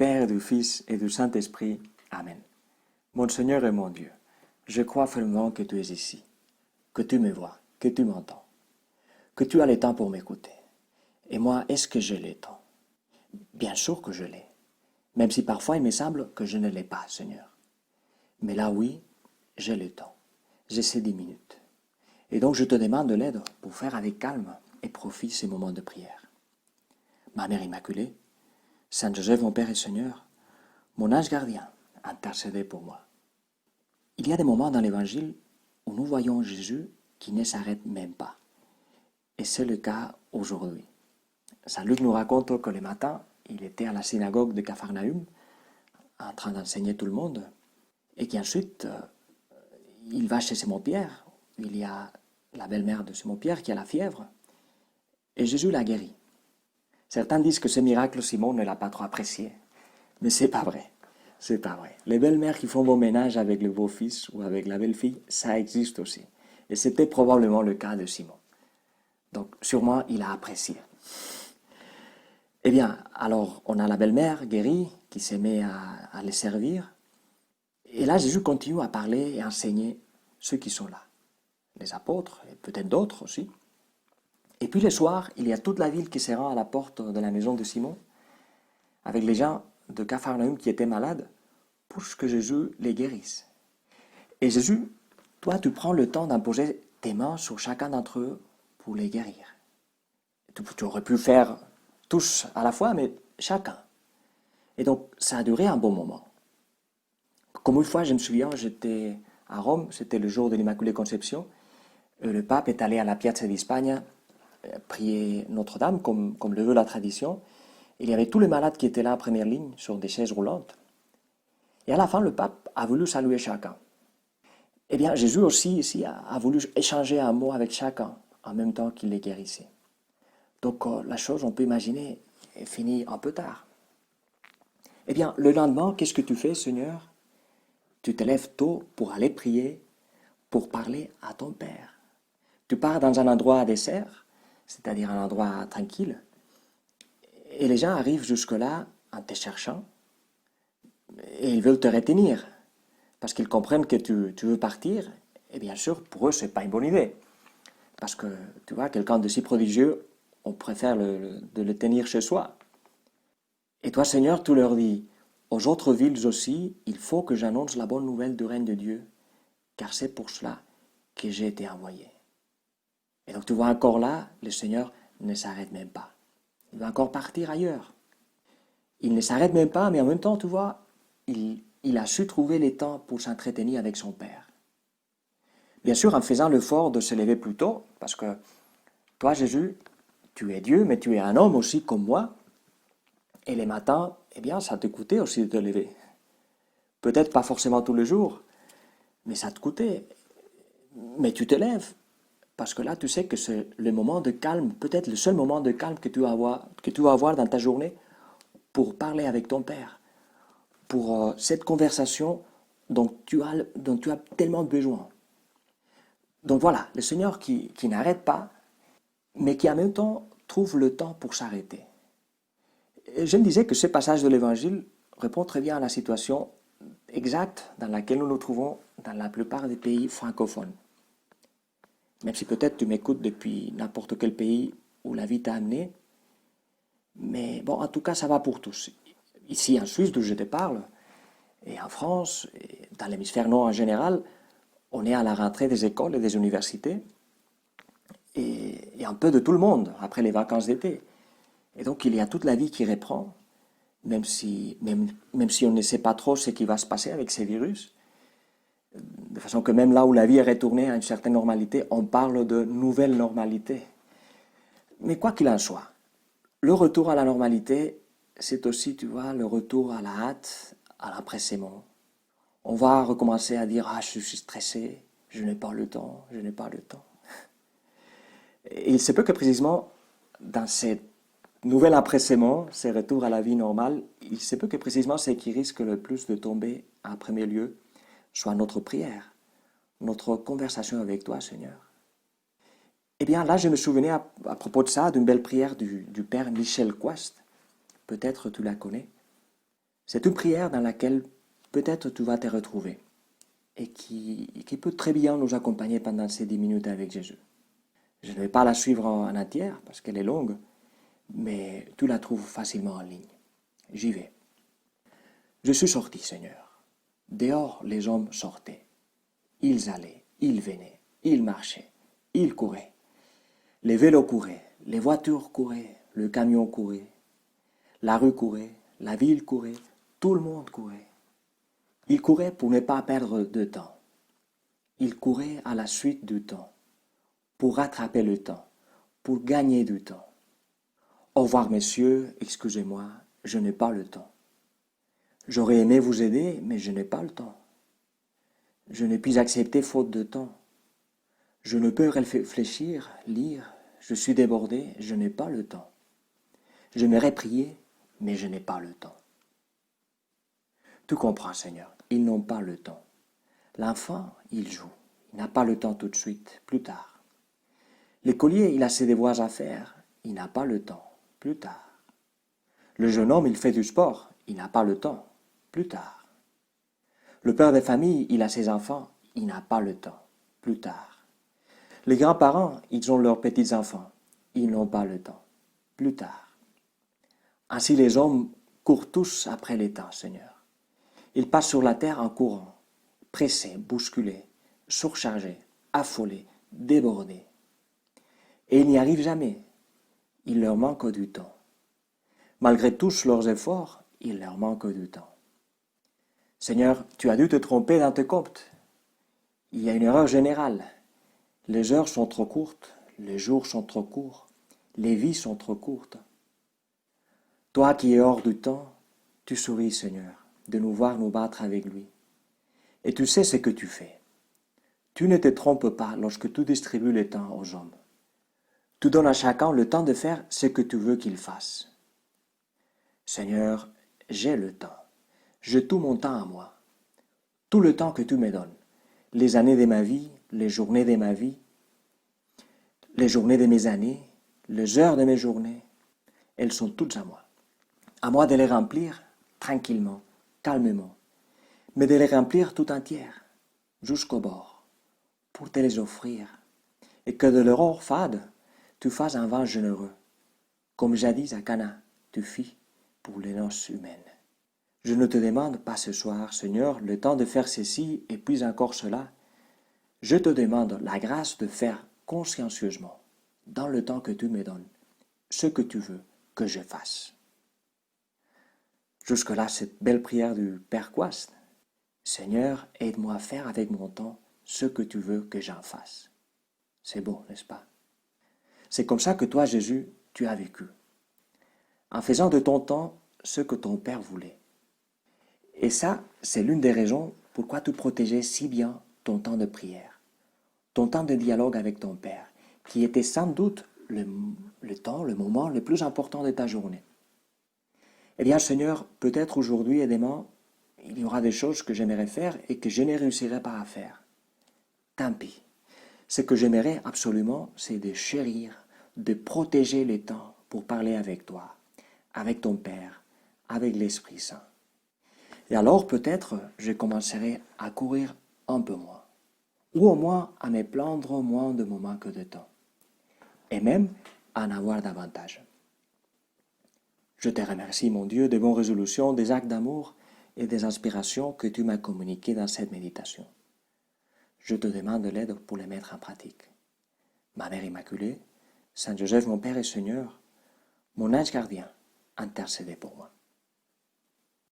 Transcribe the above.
Père, du Fils et du Saint-Esprit. Amen. Mon Seigneur et mon Dieu, je crois fermement que tu es ici, que tu me vois, que tu m'entends, que tu as le temps pour m'écouter. Et moi, est-ce que je l'ai temps? Bien sûr que je l'ai, même si parfois il me semble que je ne l'ai pas, Seigneur. Mais là, oui, j'ai le temps. J'ai ces 10 minutes. Et donc, je te demande de l'aide pour faire avec calme et profit ces moments de prière. Ma Mère Immaculée, Saint Joseph, mon Père et Seigneur, mon ange gardien, intercédez pour moi. Il y a des moments dans l'Évangile où nous voyons Jésus qui ne s'arrête même pas. Et c'est le cas aujourd'hui. Saint Luc nous raconte que le matin, il était à la synagogue de Capharnaüm, en train d'enseigner tout le monde, et qu'ensuite, il va chez Simon-Pierre. Il y a la belle-mère de Simon-Pierre qui a la fièvre, et Jésus l'a guérie. Certains disent que ce miracle, Simon ne l'a pas trop apprécié, mais c'est pas vrai. C'est pas vrai. Les belles-mères qui font beau ménage avec le beau-fils ou avec la belle-fille, ça existe aussi. Et c'était probablement le cas de Simon. Donc, sûrement, il a apprécié. Eh bien, alors, on a la belle-mère guérie qui se met à les servir. Et là, Jésus continue à parler et à enseigner ceux qui sont là. Les apôtres, et peut-être d'autres aussi. Et puis le soir, il y a toute la ville qui se rend à la porte de la maison de Simon, avec les gens de Capharnaüm qui étaient malades, pour que Jésus les guérisse. Et Jésus, toi, tu prends le temps d'imposer tes mains sur chacun d'entre eux pour les guérir. Tu aurais pu faire tous à la fois, mais chacun. Et donc, ça a duré un bon moment. Comme une fois, je me souviens, j'étais à Rome, c'était le jour de l'Immaculée Conception, le pape est allé à la Piazza di Spagna prier Notre-Dame, comme le veut la tradition. Il y avait tous les malades qui étaient là en première ligne, sur des chaises roulantes. Et à la fin, le pape a voulu saluer chacun. Eh bien, Jésus aussi, ici, a voulu échanger un mot avec chacun, en même temps qu'il les guérissait. Donc, la chose, on peut imaginer, est finie un peu tard. Eh bien, le lendemain, qu'est-ce que tu fais, Seigneur? Tu te lèves tôt pour aller prier, pour parler à ton Père. Tu pars dans un endroit désert, c'est-à-dire un endroit tranquille, et les gens arrivent jusque-là en te cherchant, et ils veulent te retenir, parce qu'ils comprennent que tu veux partir, et bien sûr, pour eux, ce n'est pas une bonne idée. Parce que, tu vois, quelqu'un de si prodigieux, on préfère de le tenir chez soi. Et toi, Seigneur, tu leur dis, aux autres villes aussi, il faut que j'annonce la bonne nouvelle du règne de Dieu, car c'est pour cela que j'ai été envoyé. Et donc tu vois encore là, le Seigneur ne s'arrête même pas. Il va encore partir ailleurs. Il ne s'arrête même pas, mais en même temps, tu vois, il a su trouver le temps pour s'entretenir avec son Père. Bien sûr, en faisant l'effort de se lever plus tôt, parce que toi, Jésus, tu es Dieu, mais tu es un homme aussi comme moi, et les matins, eh bien, ça te coûtait aussi de te lever. Peut-être pas forcément tous les jours, mais ça te coûtait. Mais tu te lèves, parce que là, tu sais que c'est le moment de calme, peut-être le seul moment de calme que tu vas avoir dans ta journée pour parler avec ton Père, pour cette conversation dont tu as tellement besoin. Donc voilà, le Seigneur qui n'arrête pas, mais qui en même temps trouve le temps pour s'arrêter. Je me disais que ce passage de l'Évangile répond très bien à la situation exacte dans laquelle nous nous trouvons dans la plupart des pays francophones. Même si peut-être tu m'écoutes depuis n'importe quel pays où la vie t'a amené, mais bon, en tout cas, ça va pour tous. Ici, en Suisse, d'où je te parle, et en France, et dans l'hémisphère nord en général, on est à la rentrée des écoles et des universités, et un peu de tout le monde après les vacances d'été. Et donc, il y a toute la vie qui reprend, même si on ne sait pas trop ce qui va se passer avec ces virus. De façon que même là où la vie est retournée à une certaine normalité, on parle de nouvelle normalité. Mais quoi qu'il en soit, le retour à la normalité, c'est aussi, tu vois, le retour à la hâte, à l'empressement. On va recommencer à dire « Ah, je suis stressé, je n'ai pas le temps, je n'ai pas le temps. » Et il se peut que précisément, dans ces nouvel empressement, ces retours à la vie normale, il se peut que précisément ce qui risque le plus de tomber en premier lieu soit notre prière, notre conversation avec toi, Seigneur. Eh bien, là, je me souvenais à propos de ça, d'une belle prière du Père Michel Quast. Peut-être tu la connais. C'est une prière dans laquelle peut-être tu vas te retrouver et qui peut très bien nous accompagner pendant ces 10 minutes avec Jésus. Je ne vais pas la suivre en entière parce qu'elle est longue, mais tu la trouves facilement en ligne. J'y vais. Je suis sorti, Seigneur. Dehors, les hommes sortaient. Ils allaient, ils venaient, ils marchaient, ils couraient. Les vélos couraient, les voitures couraient, le camion courait. La rue courait, la ville courait, tout le monde courait. Ils couraient pour ne pas perdre de temps. Ils couraient à la suite du temps, pour rattraper le temps, pour gagner du temps. Au revoir, messieurs, excusez-moi, je n'ai pas le temps. J'aurais aimé vous aider, mais je n'ai pas le temps. Je ne puis accepter faute de temps. Je ne peux réfléchir, lire, je suis débordé, je n'ai pas le temps. J'aimerais prier, mais je n'ai pas le temps. Tu comprends, Seigneur, ils n'ont pas le temps. L'enfant, il joue, il n'a pas le temps tout de suite, plus tard. L'écolier, il a ses devoirs à faire, il n'a pas le temps, plus tard. Le jeune homme, il fait du sport, il n'a pas le temps, plus tard. Le père de famille, il a ses enfants, il n'a pas le temps, plus tard. Les grands-parents, ils ont leurs petits-enfants, ils n'ont pas le temps, plus tard. Ainsi les hommes courent tous après les temps, Seigneur. Ils passent sur la terre en courant, pressés, bousculés, surchargés, affolés, débordés. Et ils n'y arrivent jamais. Il leur manque du temps. Malgré tous leurs efforts, il leur manque du temps. Seigneur, tu as dû te tromper dans tes comptes. Il y a une erreur générale. Les heures sont trop courtes, les jours sont trop courts, les vies sont trop courtes. Toi qui es hors du temps, tu souris, Seigneur, de nous voir nous battre avec lui. Et tu sais ce que tu fais. Tu ne te trompes pas lorsque tu distribues le temps aux hommes. Tu donnes à chacun le temps de faire ce que tu veux qu'il fasse. Seigneur, j'ai le temps. J'ai tout mon temps à moi. Tout le temps que tu me donnes. Les années de ma vie, les journées de ma vie, les journées de mes années, les heures de mes journées, elles sont toutes à moi. À moi de les remplir tranquillement, calmement, mais de les remplir tout entières, jusqu'au bord, pour te les offrir, et que de leur or fade, tu fasses un vin généreux, comme jadis à Cana, tu fis pour les noces humaines. Je ne te demande pas ce soir, Seigneur, le temps de faire ceci et puis encore cela. Je te demande la grâce de faire consciencieusement, dans le temps que tu me donnes, ce que tu veux que je fasse. Jusque-là, cette belle prière du Père Quast. Seigneur, aide-moi à faire avec mon temps ce que tu veux que j'en fasse. C'est beau, n'est-ce pas? C'est comme ça que toi, Jésus, tu as vécu, en faisant de ton temps ce que ton Père voulait. Et ça, c'est l'une des raisons pourquoi tu protégeais si bien ton temps de prière, ton temps de dialogue avec ton Père, qui était sans doute le temps, le moment le plus important de ta journée. Eh bien, Seigneur, peut-être aujourd'hui et demain, il y aura des choses que j'aimerais faire et que je ne réussirai pas à faire. Tant pis. Ce que j'aimerais absolument, c'est de chérir, de protéger les temps pour parler avec toi, avec ton Père, avec l'Esprit Saint. Et alors peut-être je commencerai à courir un peu moins, ou au moins à me plaindre moins de mon manque de temps, et même à en avoir davantage. Je te remercie, mon Dieu, des bonnes résolutions, des actes d'amour et des inspirations que tu m'as communiquées dans cette méditation. Je te demande de l'aide pour les mettre en pratique. Ma Mère Immaculée, Saint Joseph, mon Père et Seigneur, mon ange gardien, intercédez pour moi.